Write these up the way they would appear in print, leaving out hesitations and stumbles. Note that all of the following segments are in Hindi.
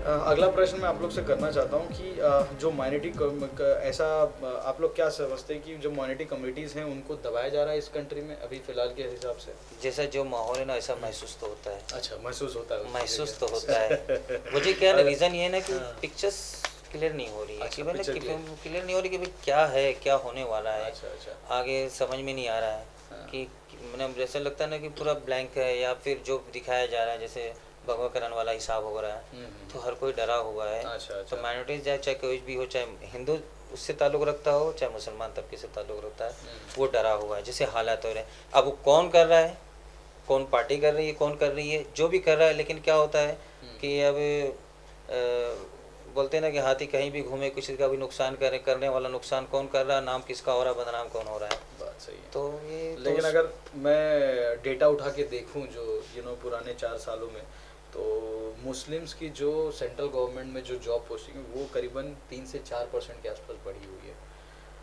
अगला प्रश्न मैं आप लोग से करना चाहता हूँ कि जो ऐसा आप लोग क्या समझते हैं कि जो माइनॉरिटी कम्युनिटीज़ हैं उनको दबाया जा रहा है इस कंट्री में अभी फ़िलहाल के हिसाब से? जैसा जो माहौल है ना ऐसा महसूस तो होता है। अच्छा, महसूस होता है उसको महसूस तो होता है। लेके। वजह क्या है ना, अगर रीज़न ये है ना कि हाँ, पिक्चर्स क्लियर नहीं हो रही है कि अच्छा मतलब पिक्चर कि क्लियर क्लियर नहीं हो रही कि भाई क्या है, क्या होने वाला है, अच्छा, अच्छा। आगे समझ में नहीं आ रहा है हाँ। कि मतलब जैसा लगता है ना कि पूरा ब्लैंक है, या फिर जो दिखाया जा रहा है जैसे भगवा करण वाला हिसाब हो रहा है, तो हर कोई डरा हुआ है। अच्छा, तो अच्छा। माइनॉरिटीज़ चाहे कोई भी हो, चाहे हिंदू उससे ताल्लुक़ रखता हो, चाहे मुसलमान तबके से ताल्लुक़ रखता है, वो डरा हुआ है जैसे हालात हो रहे हैं। अब वो कौन कर रहा है, कौन पार्टी कर रही है, कौन कर रही है, जो भी कर रहा है, लेकिन क्या होता है कि अब बोलते हैं ना कि हाथी कहीं भी घूमे, किसी का भी नुकसान करे, करने वाला नुकसान कौन कर रहा है, नाम किसका हो रहा है, बदनाम कौन हो रहा है। बात सही है। तो ये तो लेकिन अगर मैं डेटा उठा के देखूं जो पुराने 4 सालों में, तो मुस्लिम्स की जो सेंट्रल गवर्नमेंट में जो जॉब पोस्टिंग है वो करीबन 3 से 4% के आसपास बढ़ी हुई है।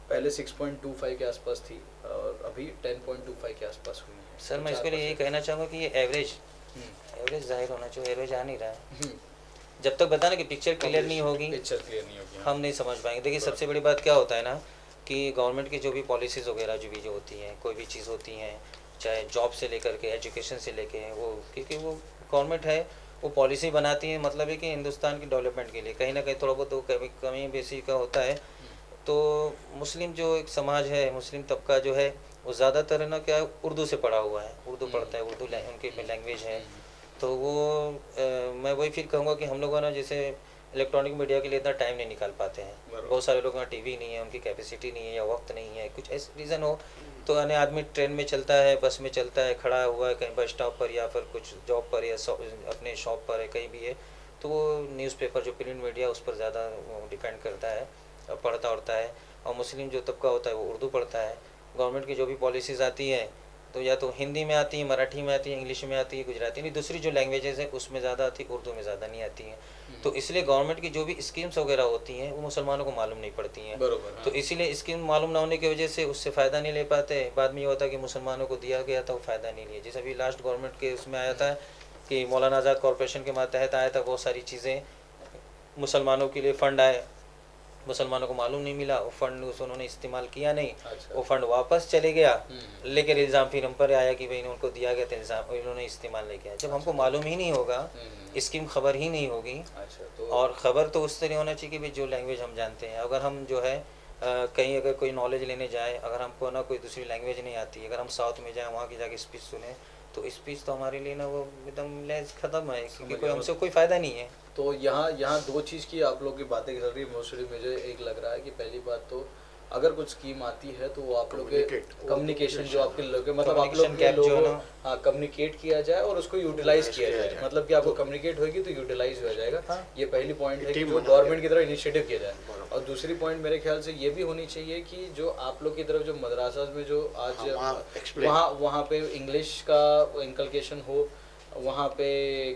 पहले 6.25 के आसपास थी और अभी 10.25 के आसपास हुई है। सर तो मैं इसके लिए यही 4%। कहना चाहूँगा कि ये एवरेज हम्म, जाहिर होना चाहिए, एवरेज आ नहीं रहा है। हम्म, जब तक बताना कि पिक्चर क्लियर नहीं होगी, पिक्चर क्लियर नहीं होगी। हाँ, हम नहीं समझ पाएंगे। देखिए बात सबसे बड़ी बात क्या होता है ना कि गवर्नमेंट की जो भी पॉलिसीज़ वगैरह जो होती हैं, कोई भी चीज़ होती हैं, चाहे जॉब से लेकर के एजुकेशन से लेके, वो क्योंकि वो गवर्नमेंट है, वो पॉलिसी बनाती है, मतलब है कि हिंदुस्तान की डेवलपमेंट के लिए कहीं ना कहीं थोड़ा बहुत तो कमी बेसी का होता है। तो मुस्लिम जो एक समाज है, मुस्लिम तबका जो है, वो ज़्यादातर है ना क्या उर्दू से पढ़ा हुआ है, उर्दू पढ़ता है, उर्दू उनकी लैंग्वेज है। तो वो मैं वही फिर कहूँगा कि हम लोग ना जैसे इलेक्ट्रॉनिक मीडिया के लिए इतना टाइम नहीं निकाल पाते हैं। बराबर। बहुत सारे लोगों का टीवी नहीं है, उनकी कैपेसिटी नहीं है, या वक्त नहीं है, कुछ ऐसे रीज़न हो, तो अन्य आदमी ट्रेन में चलता है, बस में चलता है, खड़ा हुआ है कहीं बस स्टॉप पर, या फिर कुछ जॉब पर, या अपने शॉप पर है, कहीं भी है, तो वो न्यूज़पेपर जो प्रिंट मीडिया उस पर ज़्यादा डिपेंड करता है और पढ़ता उड़ता है। और मुस्लिम जो तबका होता है वो उर्दू पढ़ता है। गवर्नमेंट की जो भी पॉलिसीज़ आती है तो या तो हिंदी में आती है, मराठी में आती है, इंग्लिश में आती है, गुजराती नहीं, दूसरी जो लैंग्वेजेस है उसमें ज़्यादा आती है, उर्दू में ज़्यादा नहीं आती हैं। तो इसलिए गवर्नमेंट की जो भी स्कीम्स वगैरह होती हैं वो मुसलमानों को मालूम नहीं पड़ती हैं। बरोबर। तो हाँ, इसीलिए स्कीम मालूम ना होने की वजह से उससे फ़ायदा नहीं ले पाते। बाद में ये होता है कि मुसलमानों को दिया गया था वो फ़ायदा नहीं लिया। जैसे अभी लास्ट गवर्नमेंट के उसमें आया था कि मौलाना आज़ाद कॉरपोरेशन के तहत आया था, बहुत सारी चीज़ें मुसलमानों के लिए फ़ंड आए, मुसलमानों को मालूम नहीं मिला, वो फ़ंड उन्होंने इस्तेमाल किया नहीं, अच्छा। वो फ़ंड वापस चले गया। लेकिन इल्ज़ाम फिर हम पर आया कि भाई उनको दिया गया था, इल्ज़ाम इन्होंने इस्तेमाल नहीं किया। जब हमको मालूम ही नहीं होगा, स्कीम खबर ही नहीं होगी, अच्छा तो और ख़बर तो उस तरह होना चाहिए कि भाई जो लैंग्वेज हम जानते हैं। अगर हम जो है कहीं अगर कोई नॉलेज लेने जाए, अगर हमको ना कोई दूसरी लैंग्वेज नहीं आती, अगर हम साउथ में जाएँ, वहाँ की जाके स्पीच सुने, तो स्पीच तो हमारे लिए ना वो एकदम लेस ख़त्म है, क्योंकि कोई हमसे कोई फ़ायदा नहीं है। तो यहाँ यहाँ दो चीज़ की आप लोग की बातें चल रही है। मोस्टली मुझे एक लग रहा है कि पहली बात तो अगर कुछ स्कीम आती है तो वो आप लोग के कम्युनिकेशन जो आपके लोग मतलब आप लोग के लोगों, हाँ, कम्युनिकेट किया जाए और उसको यूटिलाइज किया जाए। मतलब कि आपको कम्युनिकेट होगी तो यूटिलाइज हो जाएगा। हाँ। ये पहली पॉइंट है कि जो गवर्नमेंट की तरफ इनिशिएटिव किया जाए। और दूसरी पॉइंट मेरे ख्याल से ये भी होनी चाहिए कि जो आप लोग की तरफ जो मदरसा में जो आज वहाँ पे इंग्लिश का इंकल्केशन हो, वहाँ पे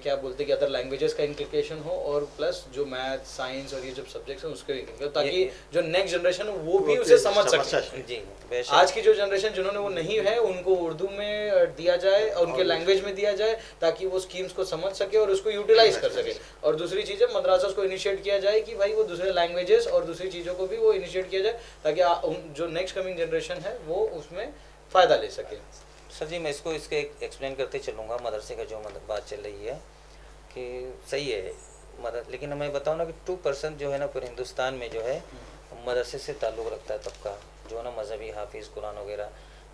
क्या बोलते हैं कि अदर लैंग्वेजेस का इंक्लिकेशन हो, और प्लस जो मैथ साइंस और ये जब सब्जेक्ट्स हैं उसके, ताकि जो नेक्स्ट जनरेशन है वो भी उसे समझ सके। जी, आज की जो जनरेशन जिन्होंने वो नहीं है उनको उर्दू में दिया जाए और उनके लैंग्वेज में दिया जाए, ताकि वो स्कीम्स को समझ सके और उसको यूटिलाइज कर सके। और दूसरी चीज़ है मदरसा को इनिशिएट किया जाए कि भाई वो दूसरे लैंग्वेजेस और दूसरी चीज़ों को भी वो इनिशिएट किया जाए, ताकि जो नेक्स्ट कमिंग जनरेशन है वो उसमें फ़ायदा ले सके। सर जी मैं इसको इसके एक्सप्लेन करते चलूँगा। मदरसे का जो बात चल रही है कि सही है मदर, लेकिन मैं बताऊँ ना कि 2% जो है ना पूरे हिंदुस्तान में जो है मदरसे से ताल्लुक़ रखता है तबका, जो है ना मजहबी हाफिज़ कुरान वगैरह।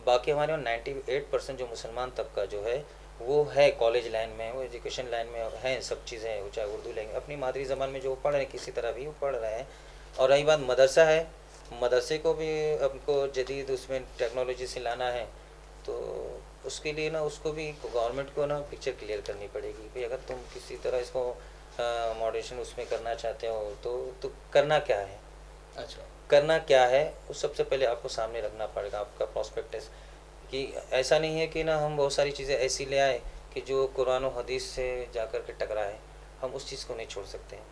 बाकी हमारे यहाँ 98% जो मुसलमान तबका जो है वो है कॉलेज लाइन में, वो एजुकेशन लाइन में है, सब चीज़ें, चाहे उर्दू लैंग्वेज अपनी मादरी ज़बान में जो पढ़ रहे हैं किसी तरह भी वो पढ़ रहे हैं। और रही बात मदरसा है, मदरसे को भी हमको जदीद उसमें टेक्नोलॉजी से लाना है, तो उसके लिए ना उसको भी गवर्नमेंट को ना पिक्चर क्लियर करनी पड़ेगी भाई। अगर तुम किसी तरह इसको मॉडरेशन उसमें करना चाहते हो तो करना क्या है। अच्छा, करना क्या है वो सबसे पहले आपको सामने रखना पड़ेगा, आपका प्रोस्पेक्टस। कि ऐसा नहीं है कि ना हम बहुत सारी चीज़ें ऐसी ले आए कि जो कुरान और हदीस से जा कर के टकराए, हम उस चीज़ को नहीं छोड़ सकते हैं।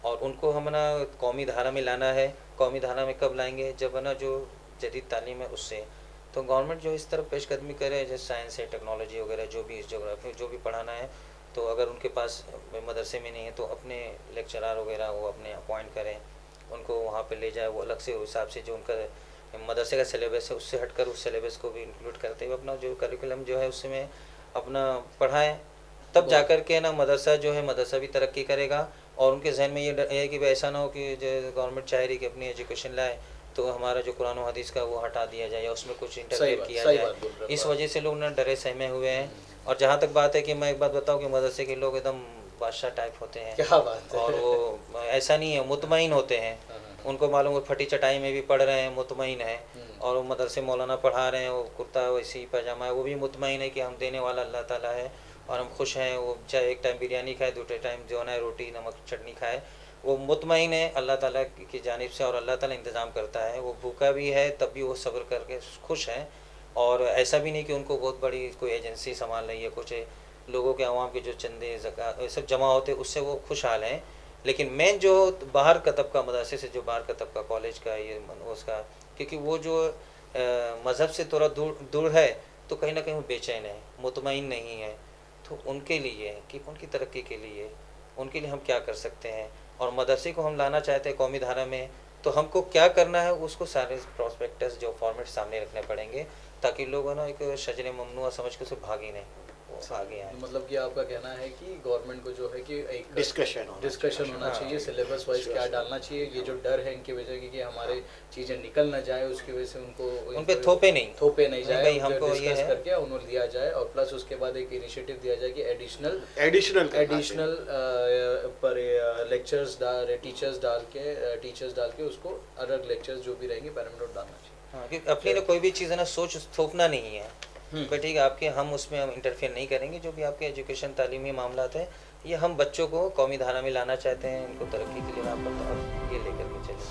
और उनको हम ना कौमी धारा में लाना है। कौमी धारा में कब लाएंगे, जब है ना जो जदीद तालीम है उससे। तो गवर्नमेंट जो इस तरफ पेशकदमी करे, जैसे साइंस है, टेक्नोलॉजी वगैरह, जो भी इस जोग्राफी जो भी पढ़ाना है तो अगर उनके पास मदरसे में नहीं है तो अपने लेक्चरार वगैरह वो अपने अपॉइंट करें, उनको वहाँ पे ले जाए, वो अलग से उस हिसाब से जो उनका मदरसे का सिलेबस है उससे हटकर उस सिलेबस को भी इंक्लूड करते हुए अपना जो करिकुलम जो है उसमें अपना पढ़ाएं, तब जा कर के ना मदरसा जो है मदरसा भी तरक्की करेगा। और उनके जहन में ये डर है कि भाई ऐसा ना हो कि जो गवर्नमेंट चाह रही कि अपनी एजुकेशन लाए तो हमारा जो कुरान और हदीस का वो हटा दिया जाए या उसमें कुछ इंटरफेयर किया जाए। इस वजह से लोग ना डरे सहमे हुए हैं। और जहाँ तक बात है कि मैं एक बात बताऊँ कि मदरसे के लोग एकदम बादशाह टाइप होते हैं, क्या बात है। और वो ऐसा नहीं है, मुतमईन होते हैं, उनको मालूम है फटी चटाई में भी पढ़ रहे हैं, मुतमईन है, और वो मदरसे मौलाना पढ़ा रहे हैं, वो कुर्ता वैसी पैजामा है, वो भी मुतमईन है कि हम देने वाला अल्लाह ताला है और हम खुश हैं। वो चाहे एक टाइम बिरयानी खाए, दूसरे टाइम जो है रोटी नमक चटनी खाए, वो मुतमईन है अल्लाह ताला की जानिब से और अल्लाह ताला इंतज़ाम करता है। वो भूखा भी है तब भी वो सब्र करके खुश हैं। और ऐसा भी नहीं कि उनको बहुत बड़ी कोई एजेंसी संभाल रही है, कुछ लोगों के अवाम के जो चंदे ज़कात सब जमा होते उससे वो खुशहाल हैं। लेकिन मेन जो बाहर का तबका, मदरसे से जो बाहर का तबका, कॉलेज का ये उसका, क्योंकि वो जो मज़हब से थोड़ा दूर है तो कहीं ना कहीं वो बेचैन है, मुतमईन नहीं है। तो उनके लिए कि उनकी तरक्की के लिए उनके लिए हम क्या कर सकते हैं, और मदरसे को हम लाना चाहते हैं कौमी धारा में, तो हमको क्या करना है उसको सारे प्रॉस्पेक्टस जो फॉर्मेट सामने रखने पड़ेंगे ताकि लोग ना एक शजर ममनुआ समझ के उसे भागी नहीं, वो आगे आए। मतलब कि आपका कहना है कि गवर्नमेंट को जो है कि एक डिस्कशन होना चाहिए, सिलेबस वाइज क्या डालना चाहिए। ये जो डर है इनकी वजह की कि हमारे चीज़ें निकल ना जाए उसकी वजह से उनको उन पे थोपे नहीं जाए, भाई हमको ये है करके उन्हें दिया जाए। और प्लस उसके बाद एक इनिशिएटिव दिया जाए कि एडिशनल पर लेक्चर्स टीचर्स डाल के उसको अलग लेक्चर्स जो भी रहेंगे पैरामीटर डालना चाहिए। हाँ, क्योंकि अपनी ना कोई भी चीज़ है ना सोच थोपना नहीं है भाई, ठीक है आपके हम उसमें हम इंटरफेयर नहीं करेंगे। जो भी आपके एजुकेशन तालीमी मामलात हैं ये हम बच्चों को कौमी धारा में लाना चाहते हैं, उनको तरक्की के लिए आप ये लेकर के चलें।